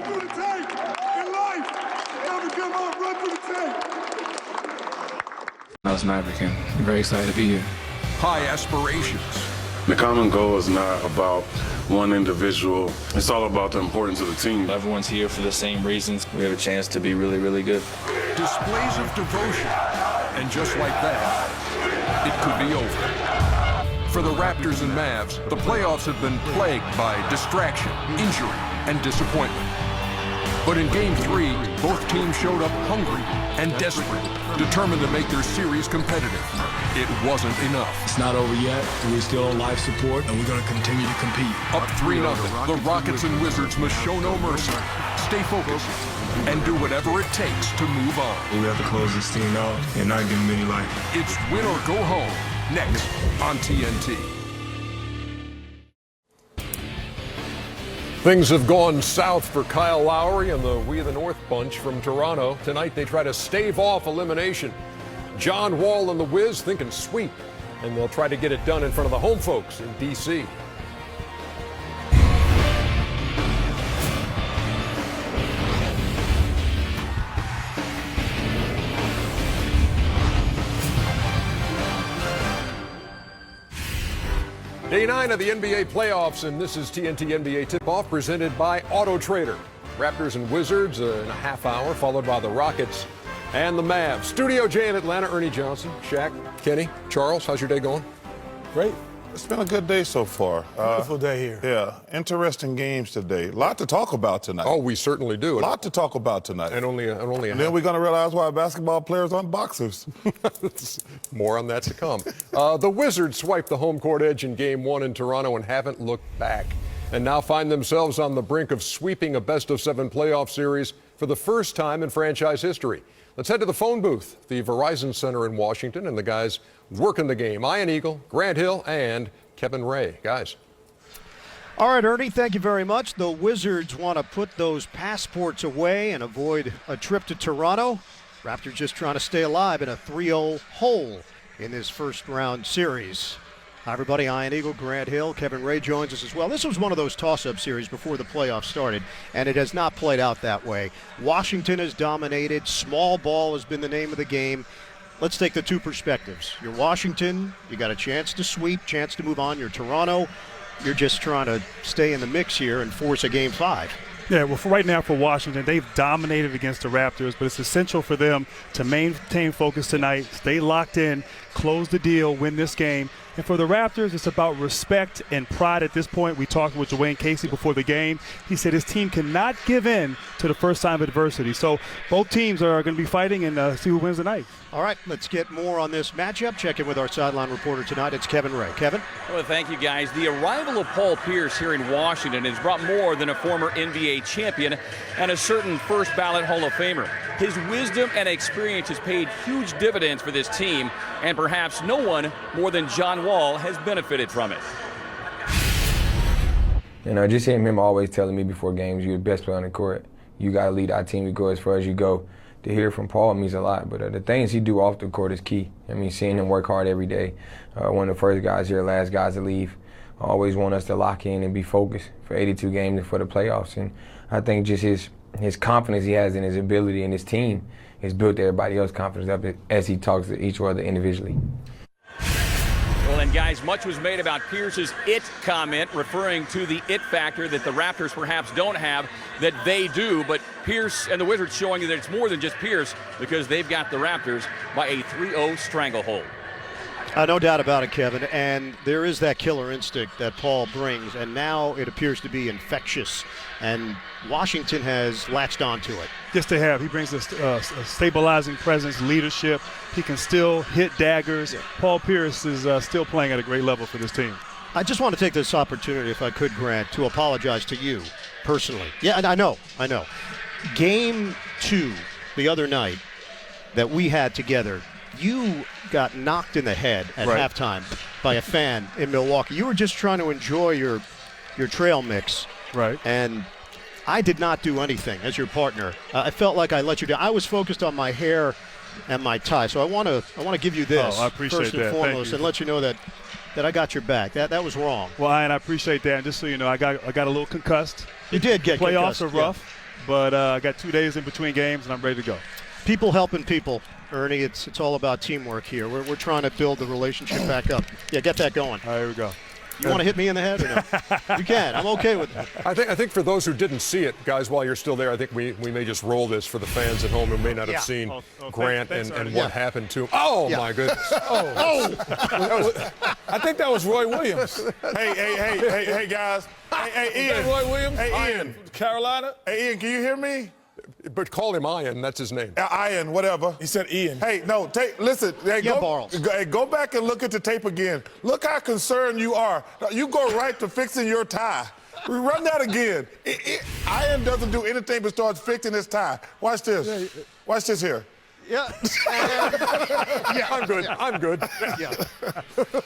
Run through the tape. In life, never give up. Run through the tape. I was Maverick and I'm very excited to be here. High aspirations. The common goal is not about one individual. It's all about the importance of the team. Everyone's here for the same reasons. We have a chance to be really, really good. Displays of devotion. And just like that, it could be over. For the Raptors and Mavs, the playoffs have been plagued by distraction, injury, and disappointment. But in Game 3, both teams showed up hungry and desperate, determined to make their series competitive. It wasn't enough. It's not over yet. We're still on life support, and we're going to continue to compete. Up 3-0, the Rockets and Wizards must show no mercy, stay focused, and do whatever it takes to move on. We have to close this thing out and not give them any life. It's win or go home, next on TNT. Things have gone south for Kyle Lowry and the We the North bunch from Toronto. Tonight they try to stave off elimination. John Wall and the Wiz thinking sweep, and they'll try to get it done in front of the home folks in D.C. Day 9 of the NBA playoffs, and this is TNT NBA Tip-Off presented by Auto Trader. Raptors and Wizards in a half hour, followed by the Rockets and the Mavs. Studio J in Atlanta, Ernie Johnson, Shaq, Kenny, Charles, how's your day going? Great. It's been a good day so far. Beautiful day here. Yeah, interesting games today. A lot to talk about tonight. Oh, we certainly do. A lot to talk about tonight. And only a And then we're going to realize why basketball players aren't boxers. More on that to come. The Wizards swiped the home court edge in Game 1 in Toronto and haven't looked back, and now find themselves on the brink of sweeping a best-of-7 playoff series for the first time in franchise history. Let's head to the phone booth, the Verizon Center in Washington, and the guys working the game. Ian Eagle, Grant Hill, and Kevin Ray. Guys. All right, Ernie, thank you very much. The Wizards want to put those passports away and avoid a trip to Toronto. Raptors just trying to stay alive in a 3-0 hole in this first-round series. Hi, everybody. Ian Eagle, Grant Hill, Kevin Ray joins us as well. This was one of those toss-up series before the playoffs started, and it has not played out that way. Washington has dominated. Small ball has been the name of the game. Let's take the two perspectives. You're Washington. You got a chance to sweep, chance to move on. You're Toronto. You're just trying to stay in the mix here and force a Game 5. Yeah, well, for right now for Washington, they've dominated against the Raptors, but it's essential for them to maintain focus tonight, stay locked in, close the deal, win this game. And for the Raptors, it's about respect and pride at this point. We talked with Dwayne Casey before the game. He said his team cannot give in to the first sign of adversity. So both teams are going to be fighting and see who wins tonight. All right, let's get more on this matchup. Check in with our sideline reporter tonight. It's Kevin Ray. Kevin? Well, thank you, guys. The arrival of Paul Pierce here in Washington has brought more than a former NBA champion and a certain first-ballot Hall of Famer. His wisdom and experience has paid huge dividends for this team, and perhaps no one more than John Wall has benefited from it. You know, just hearing him always telling me before games, you're the best player on the court. You got to lead our team. You go as far as you go. To hear from Paul means a lot, but the things he do off the court is key. I mean, seeing him work hard every day. One of the first guys here, last guys to leave. I always want us to lock in and be focused for 82 games and for the playoffs. And I think just his confidence he has in his ability and his team has built everybody else's confidence up as he talks to each other individually. Well, and guys, much was made about Pierce's it comment, referring to the it factor that the Raptors perhaps don't have that they do. But Pierce and the Wizards showing you that it's more than just Pierce, because they've got the Raptors by a 3-0 stranglehold. No doubt about it, Kevin. And there is that killer instinct that Paul brings, and now it appears to be infectious. And Washington has latched onto it. Yes, they have. He brings a stabilizing presence, leadership. He can still hit daggers. Yeah. Paul Pierce is still playing at a great level for this team. I just want to take this opportunity, if I could, Grant, to apologize to you personally. Yeah, and I know. Game 2 the other night that we had together, you got knocked in the head at halftime by a fan in Milwaukee. You were just trying to enjoy your trail mix. Right. And I did not do anything as your partner. I felt like I let you down. I was focused on my hair and my tie. So I want to give you this I appreciate first and that. foremost and let you know that I got your back. That was wrong. Well, Ian, I appreciate that. And just so you know, I got a little concussed. You did get Playoffs concussed. are rough. but I got 2 days in between games, and I'm ready to go. People helping people, Ernie. It's all about teamwork here. We're trying to build the relationship back up. Yeah, get that going. All right, here we go. You want to hit me in the head or no? You can. I'm okay with that. I think for those who didn't see it, guys, while you're still there, I think we may just roll this for the fans at home who may not have seen Grant thanks, and what happened to him. Oh, my goodness. I think that was Roy Williams. Hey, guys. Hey, Ian. Roy Williams? Hey, Ian. Carolina? Hey, Ian, can you hear me? But call him Ian. That's his name. Ian, whatever. He said Ian. Hey, no, listen. Hey, Barles. go back and look at the tape again. Look how concerned you are. You go right to fixing your tie. Run that again. Ian doesn't do anything but starts fixing his tie. Watch this. Watch this here. Yeah. I'm good. I'm good. Yeah.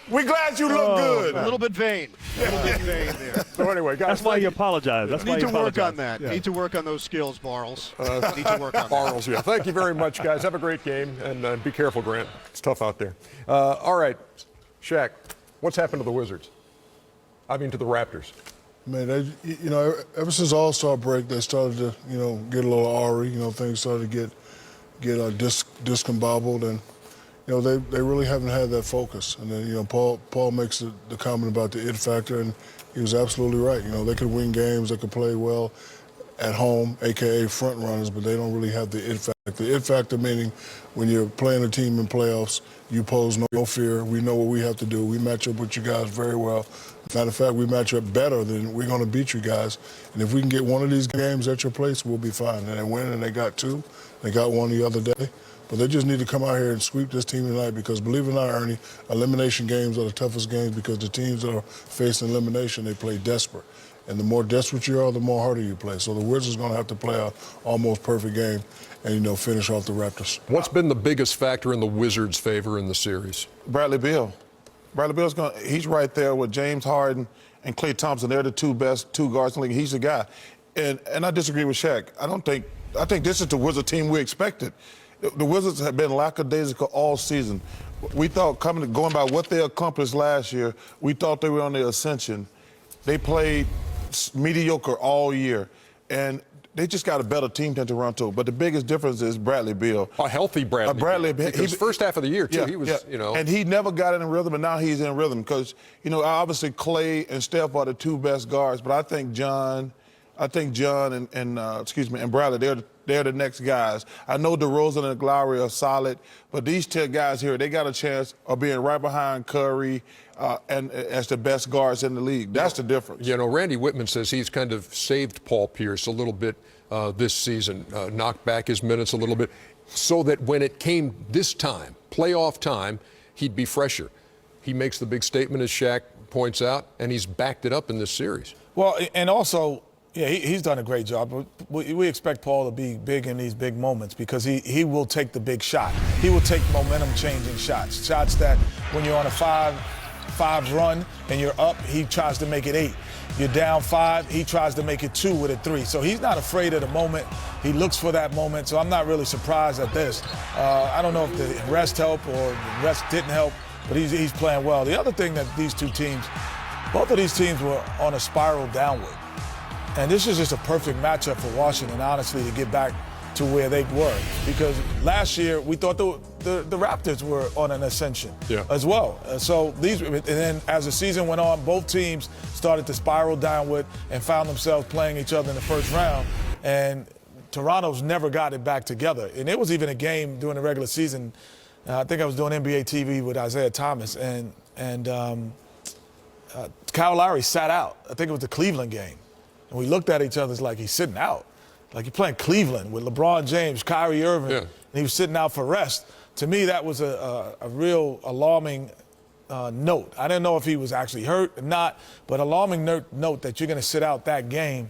We're glad you look good. A little bit vain. A little bit vain there. So anyway, guys. That's why you apologize. That's why Need you to work apologize. on that. Yeah. Need to work on those skills, Barles. Need to work on Barles, yeah. Thank you very much, guys. Have a great game, and be careful, Grant. It's tough out there. All right, Shaq, what's happened to the Wizards? I mean, to the Raptors. Man, ever since All-Star break, they started to, get a little awry. Things started to get discombobbled, and they really haven't had that focus. And then Paul makes the comment about the it factor, and he was absolutely right. They could win games, they could play well at home, aka front runners, but they don't really have the it factor. The it factor meaning when you're playing a team in playoffs, you pose no fear. We know what we have to do. We match up with you guys very well. Matter of fact, we match up better than we're going to beat you guys. And if we can get one of these games at your place, we'll be fine. And they win, and they got 2. They got 1 the other day. But they just need to come out here and sweep this team tonight because, believe it or not, Ernie, elimination games are the toughest games because the teams that are facing elimination, they play desperate. And the more desperate you are, the more harder you play. So the Wizards are going to have to play an almost perfect game and, finish off the Raptors. What's been the biggest factor in the Wizards' favor in the series? Bradley Beal. Bradley Beal's he's right there with James Harden and Klay Thompson. They're the 2 best 2 guards in the league. He's the guy. And I disagree with Shaq. I think this is the Wizard team we expected. The Wizards have been lackadaisical all season. We thought going by what they accomplished last year, we thought they were on their ascension. They played mediocre all year, and they just got a better team than Toronto. But the biggest difference is Bradley Beal. A healthy Bradley. Because first half of the year, too, he was, And he never got in rhythm, and now he's in rhythm because, obviously Klay and Steph are the 2 best guards, but I think John and Bradley, they're the next guys. I know DeRozan and Lowry are solid, but these 2 guys here, they got a chance of being right behind Curry and as the best guards in the league. That's the difference. Randy Whitman says he's kind of saved Paul Pierce a little bit this season, knocked back his minutes a little bit, so that when it came this time, playoff time, he'd be fresher. He makes the big statement, as Shaq points out, and he's backed it up in this series. Well, and also, yeah, he's done a great job. We expect Paul to be big in these big moments because he will take the big shot. He will take momentum-changing shots, shots that when you're on a 5 run and you're up, he tries to make it 8. You're down 5, he tries to make it 2 with a 3. So he's not afraid of the moment. He looks for that moment. So I'm not really surprised at this. I don't know if the rest helped or the rest didn't help, but he's playing well. The other thing that both of these teams were on a spiral downward. And this is just a perfect matchup for Washington, honestly, to get back to where they were. Because last year, we thought the Raptors were on an ascension as well. And then as the season went on, both teams started to spiral downward and found themselves playing each other in the first round. And Toronto's never got it back together. And it was even a game during the regular season. I think I was doing NBA TV with Isaiah Thomas, and Kyle Lowry sat out. I think it was the Cleveland game. And we looked at each other like he's sitting out. Like you're playing Cleveland with LeBron James, Kyrie Irving, and he was sitting out for rest. To me, that was a real alarming note. I didn't know if he was actually hurt or not, but alarming note that you're going to sit out that game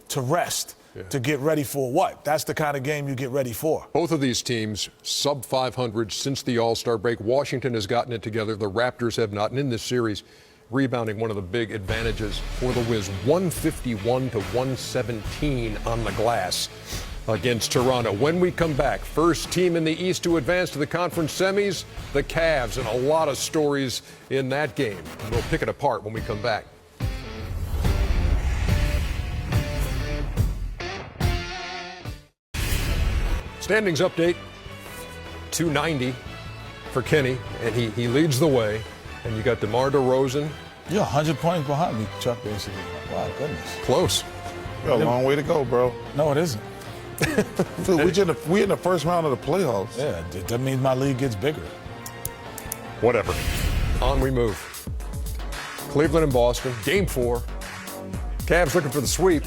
to rest, to get ready for what? That's the kind of game you get ready for. Both of these teams, sub 500 since the All-Star break. Washington has gotten it together. The Raptors have not. And in this series, rebounding, one of the big advantages for the Wiz, 151 to 117 on the glass against Toronto. When we come back, first team in the East to advance to the conference semis, the Cavs, and a lot of stories in that game. We'll pick it apart when we come back. Standings update, 290 for Kenny, and he leads the way. And you got DeMar DeRozan. You're 100 points behind me, Chuck, basically. Wow, goodness. Close. You got a long way to go, bro. No, it isn't. Dude, we in the first round of the playoffs. Yeah, that means my league gets bigger. Whatever. On we move. Cleveland and Boston, game 4. Cavs looking for the sweep,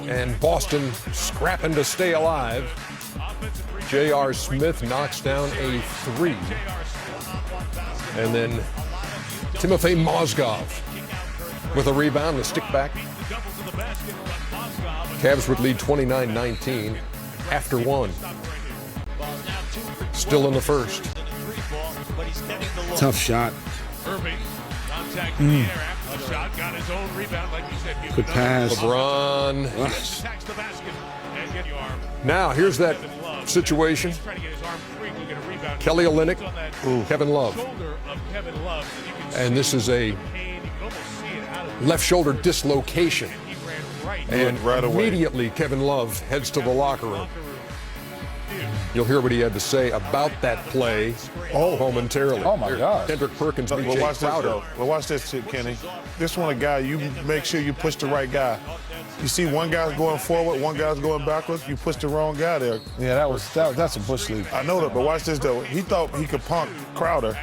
and Boston scrapping to stay alive. J.R. Smith knocks down a 3. And then Timofey Mozgov with a rebound and a stick back. Cavs would lead 29-19 after 1. Still in the first. Tough shot. Good pass. LeBron. Now, here's that situation. Kelly Olynyk, Kevin Love. And this is a left shoulder dislocation. And right away. Immediately, Kevin Love heads to the locker room. You'll hear what he had to say about that play momentarily. Oh, my God. Kendrick Perkins, Well, B.J. watch this, Crowder. though. Well, watch this shit, Kenny. This one, a guy, you make sure you push the right guy. You see one guy's going forward, one guy's going backwards, you push the wrong guy there. Yeah, that's a Bush league. I know that, but watch this, though. He thought he could punk Crowder.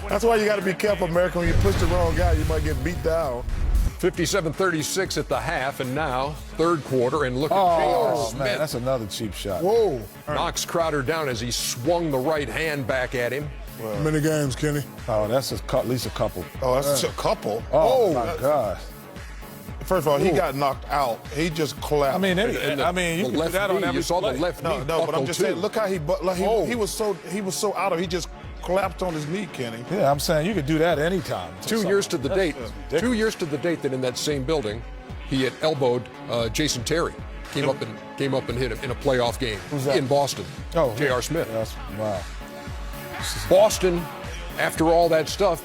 That's why you got to be careful, America. When you push the wrong guy, you might get beat down. 57-36 at the half, and now third quarter, and look at J.R. Smith. Man, that's another cheap shot. Whoa. Knocks Crowder down as he swung the right hand back at him. How many games, Kenny? Oh, that's at least a couple. Oh, that's a couple. Oh, my God. First of all, he got knocked out. He just collapsed. I mean, you The can do left that on knee, every you saw play. the left knee. No, but I'm just saying, too. look how he was so out of. He just collapsed on his knee, Kenny. Yeah, I'm saying you could do that anytime. 2 years to the date. ridiculous. 2 years to the date that in that same building, he had elbowed Jason Terry. Came up and hit him in a playoff game in Boston. Oh, J.R. Smith. Wow. Boston, after all that stuff,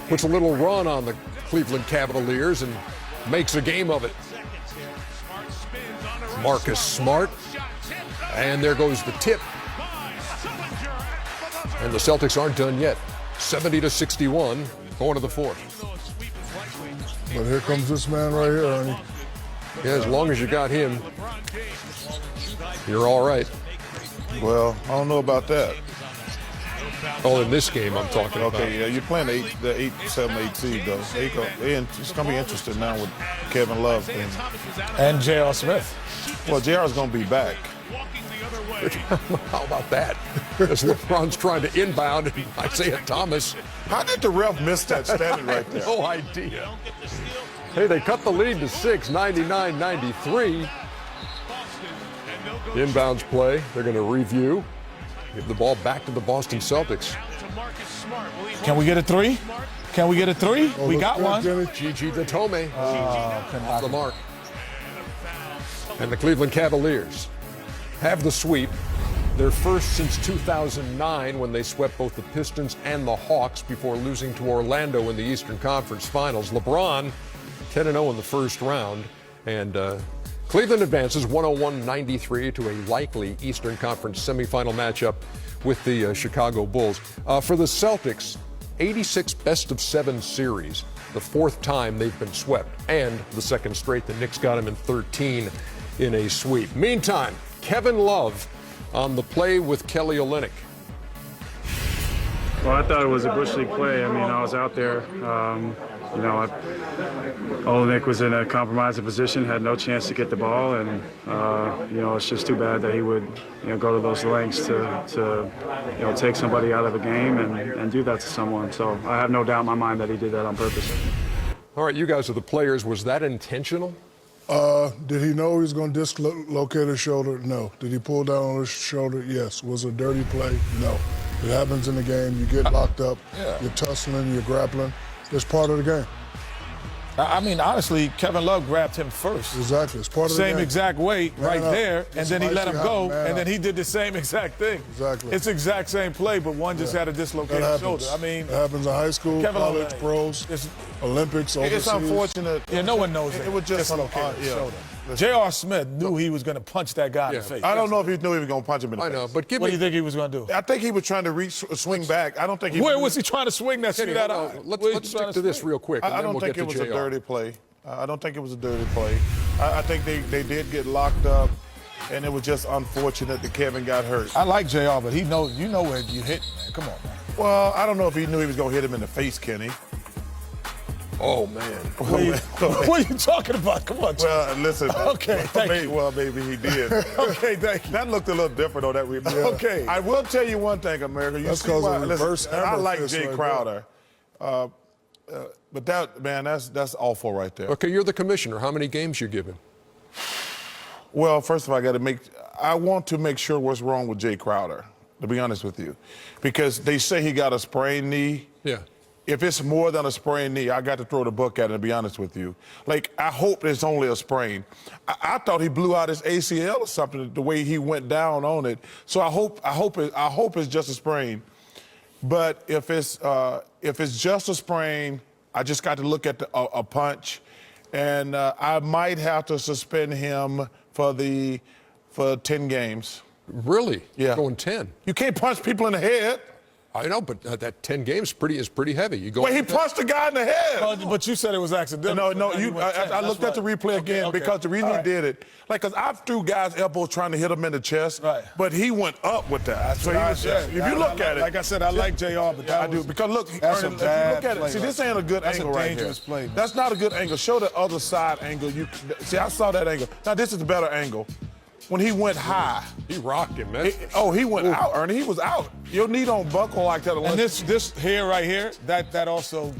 puts a little run on the Cleveland Cavaliers and makes a game of it. Marcus Smart, and there goes the tip. And the Celtics aren't done yet. 70-61, going to the fourth. But here comes this man right here, Ernie. Yeah, as long as you got him, you're all right. Well, I don't know about that. Oh, in this game I'm talking about. Okay, yeah, you're playing the 8 seed, though. It's going to be interesting now with Kevin Love. And J.R. Smith. Well, JR's going to be back. How about that? As LeBron's trying to inbound, and Isaiah Thomas. How did the ref miss that standing right there? No idea. Hey, they cut the lead to 6, 99-93. Inbounds play. They're going to review. Give the ball back to the Boston Celtics. Can we get a 3? Can we get a 3? We got one. Gigi Datome off the mark. And the Cleveland Cavaliers have the sweep. Their first since 2009 when they swept both the Pistons and the Hawks before losing to Orlando in the Eastern Conference Finals. LeBron 10-0 in the first round. And Cleveland advances 101-93 to a likely Eastern Conference semifinal matchup with the Chicago Bulls. For the Celtics, 86 best-of-7 series, the fourth time they've been swept, and the second straight. The Knicks got them in 13 in a sweep. Meantime, Kevin Love on the play with Kelly Olynyk. Well, I thought it was a Bush League play. I mean, I was out there. Olynyk was in a compromising position, had no chance to get the ball, and it's just too bad that he would go to those lengths to take somebody out of a game and do that to someone. So I have no doubt in my mind that he did that on purpose. All right, you guys are the players. Was that intentional? Did he know he was going to dislocate his shoulder? No. Did he pull down on his shoulder? Yes. Was it a dirty play? No. It happens in the game. You get locked up. You're tussling. You're grappling. It's part of the game. I mean, honestly, Kevin Love grabbed him first. Exactly. It's part of the game. Same exact way right there, and then he let him go, and then he he did the same exact thing. Exactly. It's the exact same play, but one just had a dislocated shoulder. I mean, it happens in high school, Kevin college, Love, pros, Olympics, overseas. It's unfortunate. Yeah, no one knows it was just dislocated shoulder. J.R. Smith knew he was going to punch that guy in the face. I don't know if he knew he was going to punch him in the face. I know, but What do you think he was going to do? I think he was trying to swing back. I don't think he Where was he trying to swing that shit out of? Let's stick to this real quick. I don't think it was a dirty play. I don't think it was a dirty play. I think they did get locked up, and it was just unfortunate that Kevin got hurt. I like JR, but you know where you hit, man. Come on, man. Well, I don't know if he knew he was going to hit him in the face, Kenny. Oh, man. What are you talking about? Come on. Well, listen. Okay, thank you. Well, maybe he did. Okay, thank you. That looked a little different on that replay. Okay. I will tell you one thing, America. That's because of reverse I like hammer Jay fist Crowder. But that, man, that's awful right there. Okay, you're the commissioner. How many games you giving? Well, first of all, I want to make sure what's wrong with Jay Crowder, to be honest with you. Because they say he got a sprained knee. Yeah. If it's more than a sprained knee, I got to throw the book at it, to be honest with you. Like, I hope it's only a sprain. I thought he blew out his ACL or something, the way he went down on it. So I hope it's just a sprain. But if it's just a sprain, I just got to look at a punch, and I might have to suspend him for 10 games. Really? Yeah. Going 10? You can't punch people in the head. I know, but that 10 games is pretty heavy. You go. Well, he punched the guy in the head. But you said it was accidental. No. I looked at the replay again because the reason he did it, because I threw guys' elbows trying to hit him in the chest, but he went up with that. So if you look at it, like I said, I like JR, but I do because look, that's Ernie, a if bad you look at it, play see, this right ain't a good That's angle a right here. dangerous play, man. That's not a good angle. Show the other side angle. See, I saw that angle. Now this is the better angle. When he went high. He rocked him, man. He went out, Ernie. He was out. Your knee don't buckle like that. And this here, right here, that also.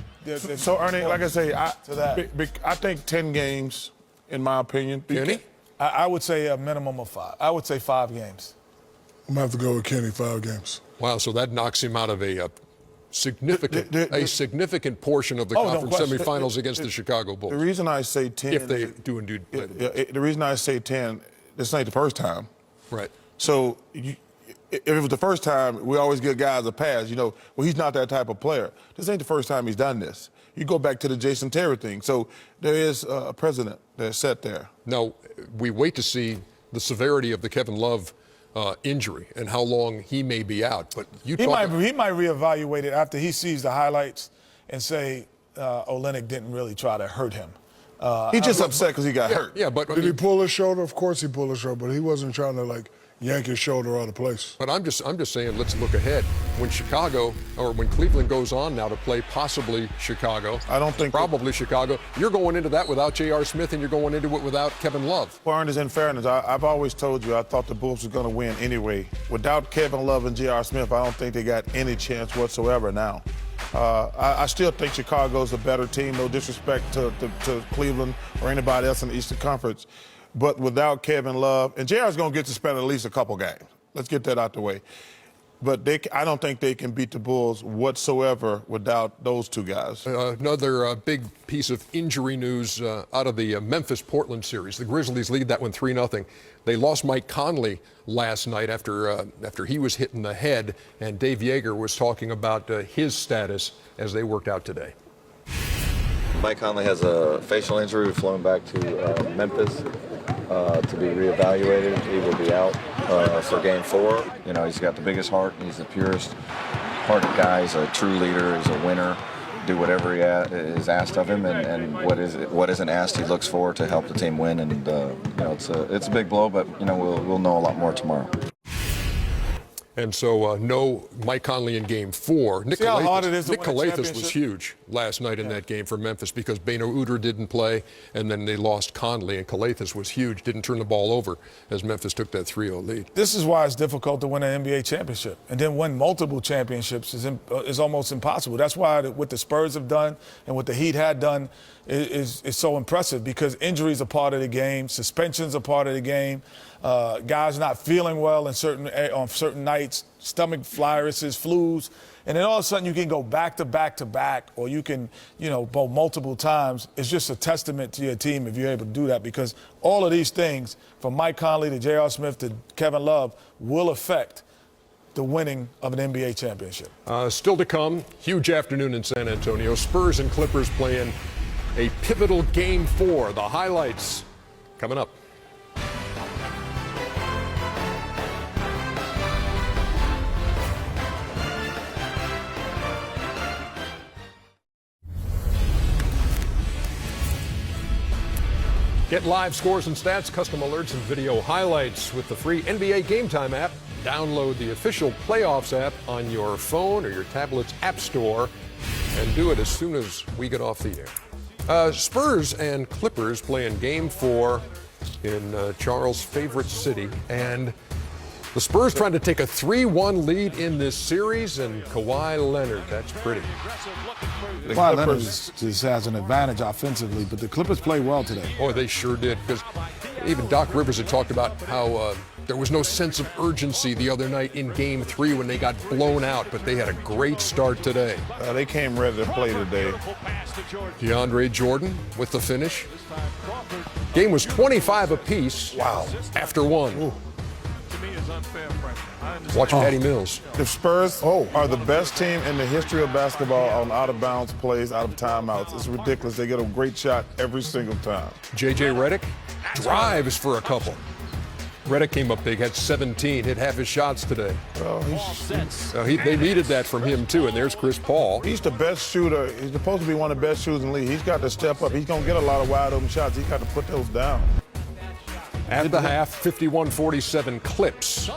So, Ernie, like I say, I think 10 games, in my opinion. Kenny? I would say a minimum of 5. I would say 5 games. I'm going to have to go with Kenny, 5 games. Wow, so that knocks him out of a significant portion of the conference semifinals against the Chicago Bulls. The reason I say 10. If they do indeed play them. The reason I say 10, this ain't the first time. Right. So if it was the first time, we always give guys a pass. Well, he's not that type of player. This ain't the first time he's done this. You go back to the Jason Terry thing. So there is a precedent that's set there. Now, we wait to see the severity of the Kevin Love injury and how long he may be out. But he might reevaluate it after he sees the highlights and say Olynyk didn't really try to hurt him. He's just upset because he got hurt. Yeah, but did he pull his shoulder? Of course he pulled his shoulder, but he wasn't trying to yank his shoulder out of place. But I'm just saying, let's look ahead. When Cleveland goes on now to play possibly Chicago, probably Chicago, you're going into that without J.R. Smith and you're going into it without Kevin Love. Well, Ernest, in fairness, I've always told you I thought the Bulls were going to win anyway. Without Kevin Love and J.R. Smith, I don't think they got any chance whatsoever now. I still think Chicago's a better team, no disrespect to Cleveland or anybody else in the Eastern Conference. But without Kevin Love, and JR's going to get to spend at least a couple games. Let's get that out the way. But I don't think they can beat the Bulls whatsoever without those two guys. Another big piece of injury news out of the Memphis-Portland series. The Grizzlies lead that one 3-0. They lost Mike Conley last night after he was hit in the head, and Dave Yeager was talking about his status as they worked out today. Mike Conley has a facial injury. We're flown back to Memphis to be reevaluated. He will be out for Game 4. He's got the biggest heart. He's the purest hearted guy. He's a true leader. He's a winner. Do whatever he is asked of him, and what isn't asked, he looks for to help the team win. And it's a big blow, but we'll know a lot more tomorrow. And so, no Mike Conley in Game 4. Nick Calathis was huge last night in that game for Memphis because Beno Udrih didn't play, and then they lost Conley, and Calathis was huge, didn't turn the ball over as Memphis took that 3-0 lead. This is why it's difficult to win an NBA championship. And then win multiple championships is almost impossible. That's why what the Spurs have done and what the Heat had done is so impressive, because injuries are part of the game, suspensions are part of the game. Guys not feeling well on certain nights, stomach viruses, flus, and then all of a sudden you can go back to back to back, or you can, go multiple times. It's just a testament to your team if you're able to do that, because all of these things, from Mike Conley to J.R. Smith to Kevin Love, will affect the winning of an NBA championship. Still to come, huge afternoon in San Antonio. Spurs and Clippers playing a pivotal Game 4. The highlights coming up. Get live scores and stats, custom alerts, and video highlights with the free NBA Game Time app. Download the official Playoffs app on your phone or your tablet's app store and do it as soon as we get off the air. Spurs and Clippers playing Game 4 in Charles' favorite city. And the Spurs trying to take a 3-1 lead in this series, and Kawhi Leonard, that's pretty. Kawhi Leonard just has an advantage offensively, but the Clippers play well today. Oh, they sure did, because even Doc Rivers had talked about how there was no sense of urgency the other night in Game 3 when they got blown out, but they had a great start today. They came ready to play today. DeAndre Jordan with the finish. Game was 25 apiece. Wow. After one. Ooh. Watch Patty Mills. The Spurs are the best team in the history of basketball on out-of-bounds plays, out of timeouts. It's ridiculous. They get a great shot every single time. J.J. Redick drives for a couple. Redick came up big, had 17, hit half his shots today. Well, they needed that from him, too, and there's Chris Paul. He's the best shooter. He's supposed to be one of the best shooters in the league. He's got to step up. He's going to get a lot of wide-open shots. He's got to put those down. At the half, 51-47 Clips.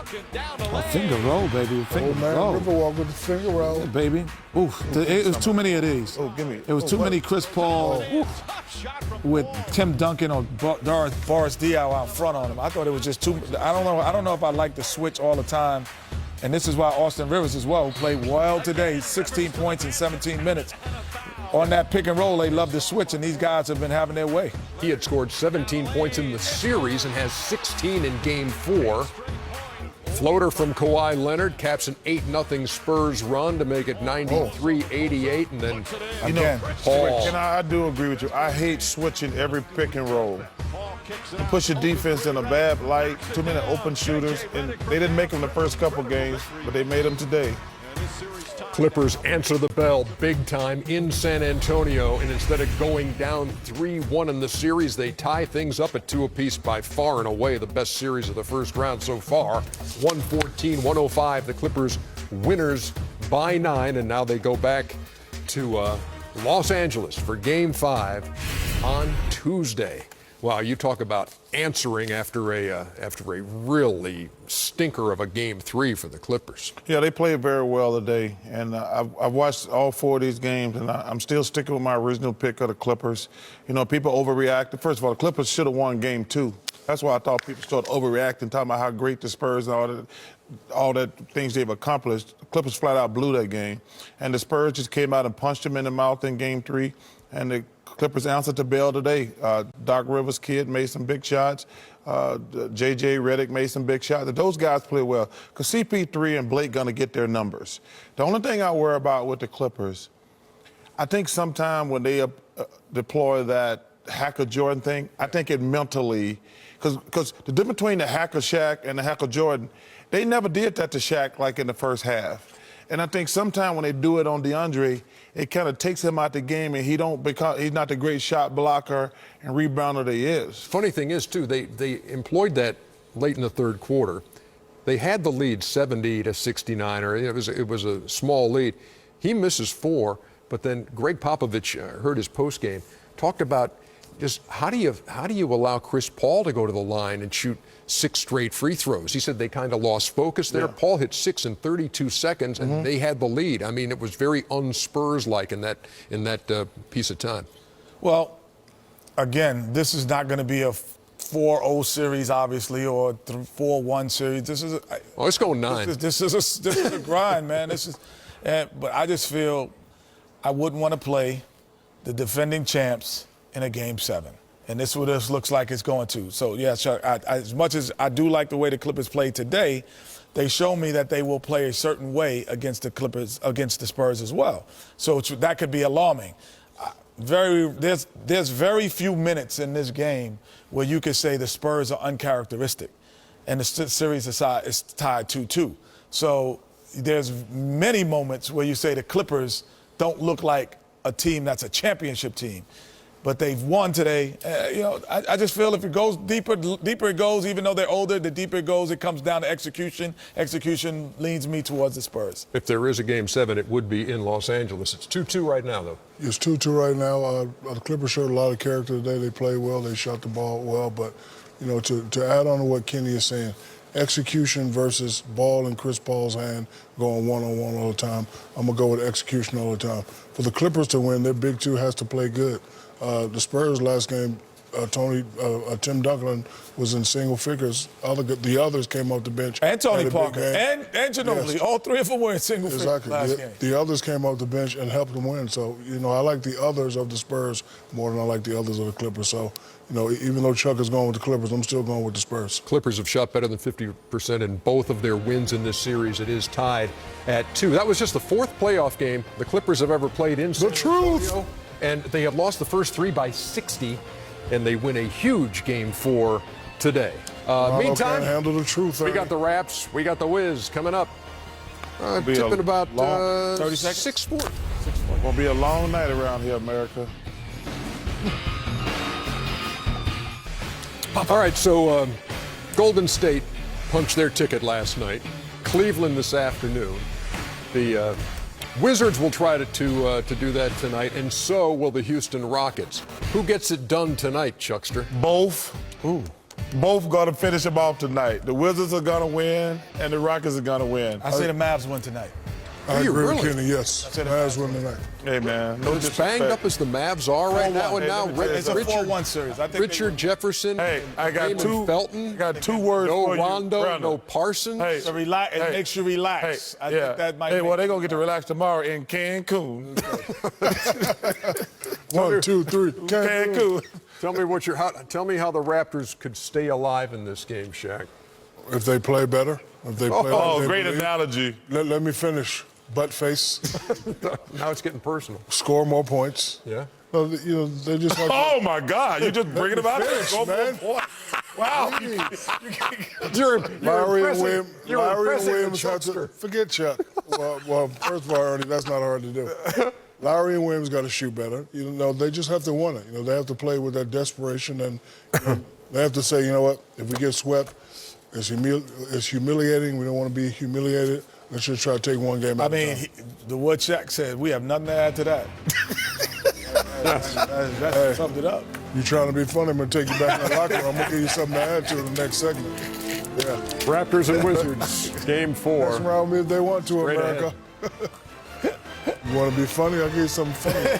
Finger roll, baby. Finger roll. Riverwalk with the finger roll. Yeah, baby. Oof. It was too many of these. It was too many Chris Paul with Tim Duncan or Boris Diaw out front on him. I thought it was just too. I don't know if I like the switch all the time. And this is why Austin Rivers as well, who played well today, 16 points in 17 minutes. On that pick and roll, they love the switch, and these guys have been having their way. He had scored 17 points in the series and has 16 in Game 4. Floater from Kawhi Leonard caps an 8-0 Spurs run to make it 93-88, and then again, Paul. And I do agree with you. I hate switching every pick and roll. You push your defense in a bad light, too many open shooters, and they didn't make them the first couple games, but they made them today. Clippers answer the bell big time in San Antonio, and instead of going down 3-1 in the series, they tie things up at 2 apiece. By far and away the best series of the first round so far. 114-105, the Clippers winners by 9, and now they go back to Los Angeles for Game 5 on Tuesday. Wow, you talk about answering after a really stinker of a Game 3 for the Clippers. Yeah, they played very well today, and I've watched all 4 of these games, and I'm still sticking with my original pick of the Clippers. You know, people overreacted. First of all, the Clippers should have won Game 2. That's why I thought people started overreacting, talking about how great the Spurs and all that things they've accomplished. The Clippers flat out blew that game, and the Spurs just came out and punched them in the mouth in Game 3, and the Clippers answered the bell today. Doc Rivers' kid made some big shots. J.J. Redick made some big shots. Those guys play well. Because CP3 and Blake going to get their numbers. The only thing I worry about with the Clippers, I think sometime when they deploy that Hacker Jordan thing, I think it mentally, because the difference between the Hacker Shaq and the Hacker Jordan, they never did that to Shaq like in the first half. And I think sometime when they do it on DeAndre, it kind of takes him out the game, and he's not the great shot blocker and rebounder that he is. Funny thing is, too, they employed that late in the third quarter. They had the lead 70-69, or it was a small lead. He misses 4, but then Greg Popovich heard his postgame, talked about just how do you allow Chris Paul to go to the line and shoot 6 straight free throws? He said they kind of lost focus there. Yeah. Paul hit 6 in 32 seconds, and they had the lead. I mean, it was very un-Spurs-like in that piece of time. Well, again, this is not going to be a 4-0 series, obviously, or a 4-1 series. This is it's going 9. This is a grind, man. But I just feel I wouldn't want to play the defending champs in a Game 7. And this is what this looks like it's going to. So, yeah, Chuck, as much as I do like the way the Clippers played today, they show me that they will play a certain way against the Clippers, against the Spurs as well. So that could be alarming. There's very few minutes in this game where you could say the Spurs are uncharacteristic. And the series is tied 2-2. So there's many moments where you say the Clippers don't look like a team that's a championship team. but they've won today. I just feel if it goes deeper it goes, even though they're older, the deeper it goes, it comes down to execution. Execution leans me towards the Spurs. If there is a Game 7, it would be in Los Angeles. It's 2-2 right now, though. It's 2-2 right now. The Clippers showed a lot of character today. They played well. They shot the ball well. But, to add on to what Kenny is saying, execution versus ball in Chris Paul's hand going one-on-one all the time. I'm going to go with execution all the time. For the Clippers to win, their big two has to play good. The Spurs last game, Tim Duncan was in single figures. The others came off the bench. And Tony Parker and Ginobili. Yes. All three of them were in single figures last game. The others came off the bench and helped them win. So, I like the others of the Spurs more than I like the others of the Clippers. So, even though Chuck is going with the Clippers, I'm still going with the Spurs. Clippers have shot better than 50% in both of their wins in this series. It is tied at 2. That was just the 4th playoff game the Clippers have ever played in San Antonio. And they have lost the first 3 by 60, and they win a huge Game 4 today. Meantime, can't handle the truth. We got the Raps, we got the Wiz coming up. Tipping about 30 seconds. 6-4. Gonna be a long night around here, America. All right, so Golden State punched their ticket last night. Cleveland this afternoon. The Wizards will try to do that tonight, and so will the Houston Rockets. Who gets it done tonight, Chuckster? Both. Ooh. Both got to finish them off tonight. The Wizards are going to win, and the Rockets are going to win. I say the Mavs win tonight. I agree with Kenny, yes. Mavs win tonight. Hey, man. As banged up as the Mavs are right now, and now it's a 4-1 series. I think Richard Jefferson, I got Felton. I got 2 words no for Rondo, you. No Parsons. Hey, so relax. It makes you relax. I think that might. Hey, well, they're going to get to relax tomorrow in Cancun. 1, 2, 3. Cancun. Tell me how the Raptors could stay alive in this game, Shaq. If they play better. If they play like great believe. analogy. Let me finish. Butt face. Now it's getting personal. Score more points. Yeah. They just like. Oh my God! You're just bringing them out there, man. Wow. Lowry and Williams have to forget Chuck. Well, first of all, Ernie, that's not hard to do. Lowry and Williams got to shoot better. They just have to want it. They have to play with that desperation, and they have to say, what? If we get swept, it's humiliating. We don't want to be humiliated. Let's just try to take one game at a time. The what Shaq said, we have nothing to add to that. That summed it up. You trying to be funny? I'm going to take you back in the locker room. I'm going to give you something to add to in the next segment. Yeah. Raptors and Wizards, Game 4. Mess around with me if they want to, America. You want to be funny? I'll give you something funny.